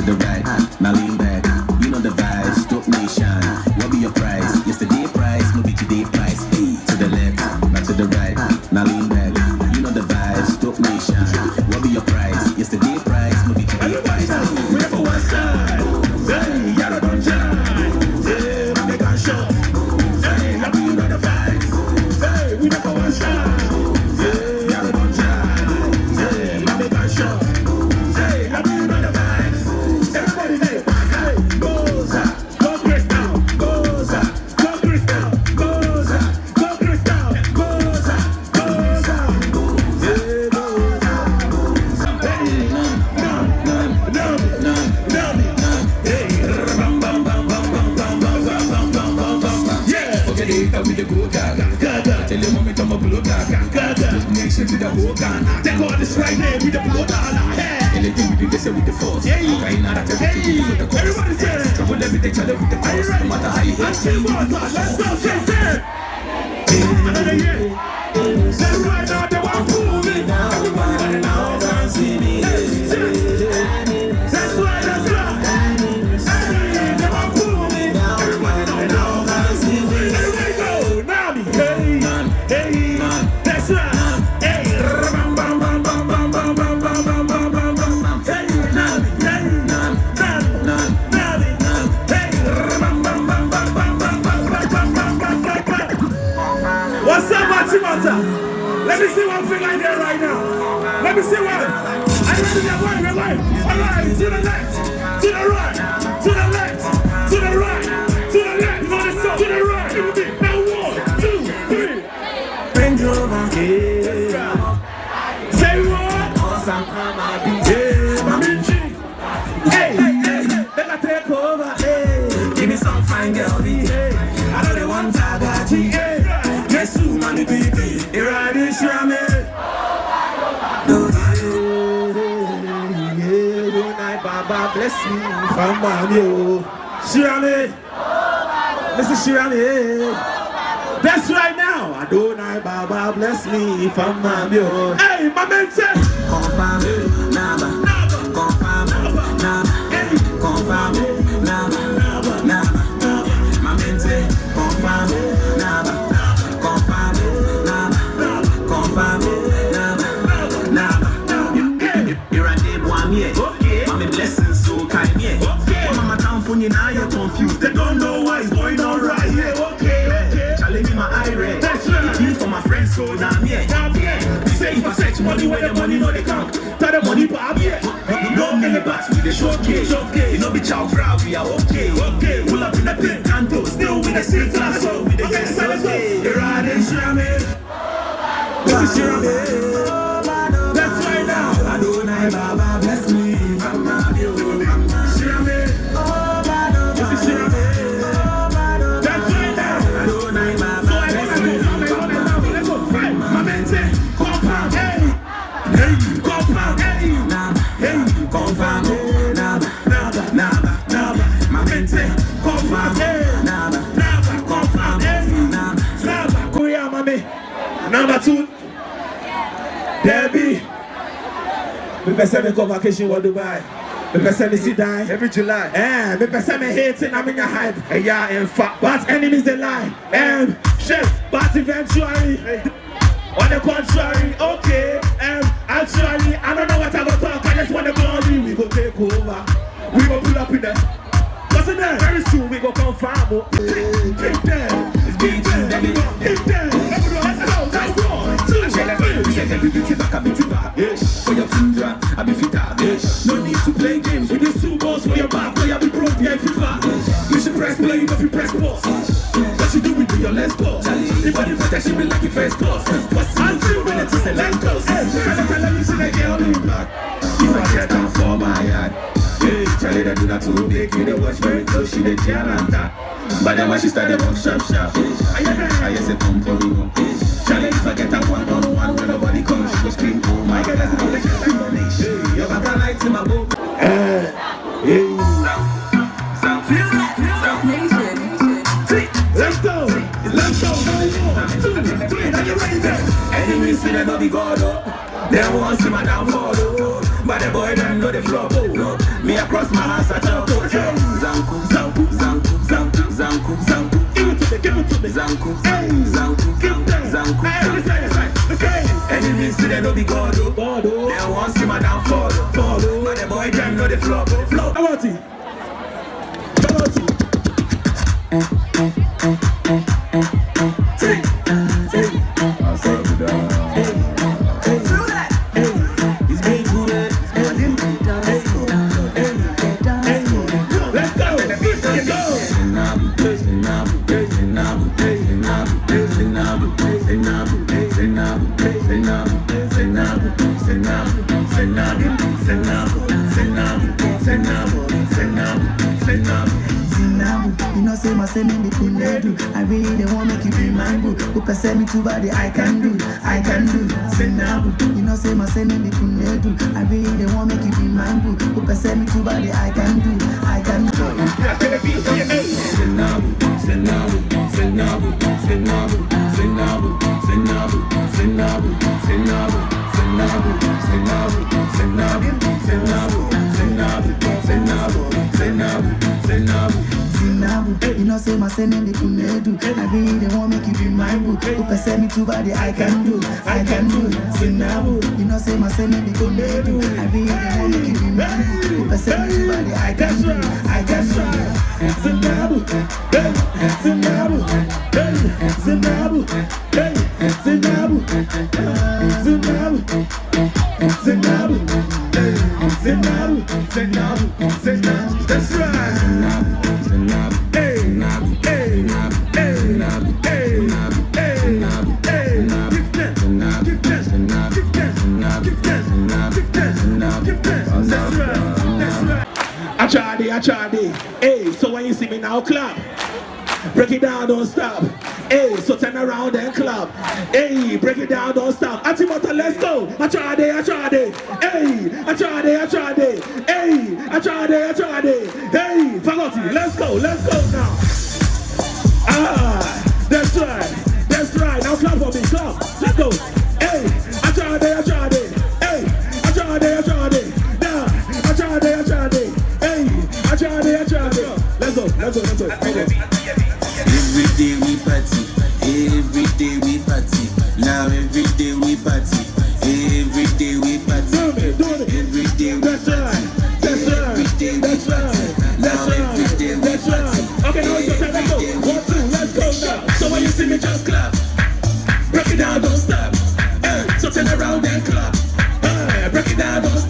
to the right, now lean back. You know the vibes, Dhopenation. What be your price? Yesterday price, no be today price. Hey, to the left, now to the right, now lean back. You know the vibes, Dhopenation. What be your price? Yesterday price, no be today price. We for one side, hey, y'all don't judge. Hey, my make a shot. Hey, I you know the vibes. Hey, we for one side. Hey, y'all don't judge. Hey, my make a shot. Hey, I you know the vibes. Everybody say, hey, Gboza, go crystal, Gboza, go crystal, Gboza, go crystal, Gboza, Gboza. Hey, Gboza. Hey, hey, bam bam bam bam bam bam bam bam bam bam bam. Yeah, forget it, with the go gaga. Tell your mommy to blow gaga. Nation to the whole Ghana. They call this right there with the blow gaga. Anything we do, they say with the force. Yeah, you can't not everything with the chorus. Everybody say, trouble every day, each other with the chorus. No matter how you hit. Let's go, say, another year. That's right now, they want to move me. Everybody now can see me. That's right, that's right. They want to move me. Everybody now can see me. Everybody go, Nami. Hey, that's right. Hey, bam, bam, bam, bam, bam, bam, bam, bam, bam, bam, bam, bam. Hey, Nami. Hey, Nami. Hey, bam, bam, bam, bam, bam, bam, bam, bam, bam, bam, bam. What's up, Achimota? Let me see one thing I there right now. Let me see one. I ready that way, right? All right, to the left, to the right, to the left, to the right, to the left. You know this song? To the right. Give me now 1, 2, 3. Range Rover, yeah. Say what? Yeah, my Minji. Hey, better take over. Hey, give me some fine girl. Hey, I know they want Tagachi. Hey, guess who, man, the baby? Here I is, Shami. Baba bless me from Mamio. Shirley, Mr. Shirley. That's right now. Adonai Baba bless me from Mamio. Hey, my man said, confirm, naba, confirm, naba, confirm, naba, naba. My man said, confirm, naba, confirm, naba, confirm, naba, naba. You're a dead one, yeah. My blessings so kind, yeah. Mama town for you now, you're confused. They don't know what's going on right here. Okay. Challenge me my eye red. That's right. Keep for my friends, so now I'm here. Say if I search money where the money know they come. Tell the money pop, yeah. No many bats with the showcase. You know, be chow crowd, we are okay. Pull up in the pink canto, still with the same class, so with the guest. You're right, and Shirley. This is Shirley. That's right now. Adonai Baba bless me. Number 2, Debbie. Me person me go vacation in Dubai. Me person me see die every July. Me person me hating, I'm in a hype. Yeah, in fact, but enemies they lie. Shit, but eventually, on the contrary, okay. Actually, I don't know what I go talk. I just want the glory. We go take over. We go pull up in there. What's in there? Very soon we go confirm. Hit them. It's being too damn. Hit them. Let's go. Let's go. 2, 3. For your tundra, I be fit up. No need to play games with these 2 balls for your back. Why I be pro, yeah, FIFA. You should press play, if you press pause. What you do with your let's go. If I better, she be like your first class. Until when it's a let's go. Tell you see that girl in back. If I get down for my yard. Hey, Charlie, that do not too big. You watch very close, she the Gialanta. But then when she started walk sharp. I say come for me. Charlie, if I get that 1-on-1 when nobody comes, she go scream, oh my God, that's a Dhopenation. You're back a light in my book. Let's go. 1, 2, 3, now you're ready there. Enemies say they don't be God, they won't see my downfall, but the boy don't know the floor. Me Me across my hands, I jump. Zanku, zanku, zanku, zanku, zanku, zanku. Give it to me. Zanku, zanku, zanku. Enemies see they no be God, they want see my downfall. But the boy them know the flop. How about it? I really want make you be my boo. Who can send me to body I can do. Senabu, you know say my sending the kunedu. I really want make you be my boo. Who can send me to body I can do. Senabu, Senabu, Senabu, Senabu, Senabu, Senabu, Senabu, Senabu, Senabu, Senabu, Senabu, Senabu, you know say my sending the kunedu. I really want make you be my boo. Who can send me to body I can do. Senabu, you know say my sending the kunedu. I really want make you be my boo. Who can send me to body I can do. Senabu, hey, Senabu, hey, Senabu, hey, Senabu, Senabu, Senabu, hey, Senabu, Senabu, that's right. Hey, hey, hey, I tried it. Hey, so when you see me now clap, break it down, don't stop. Hey, so turn around and clap. Hey, break it down, don't stop. Achimota, let's go. I tried it. Hey, I tried it. Hey, I tried it. Hey, Fagoti, let's go now. Ah, that's right. Now clap for me, clap. Let's go. Hey, I tried it. Hey, I tried it. Now, I tried it. Hey, I tried it. Let's go. Every day we party. Now every day we party. Every day we party. Every day we party. Every day we party. Now every day we party. Okay, now it's your time. Let's go. 1, 2, let's go now. So when you see me, just clap. Break it down, don't stop. So turn around and clap. Break it down, don't stop.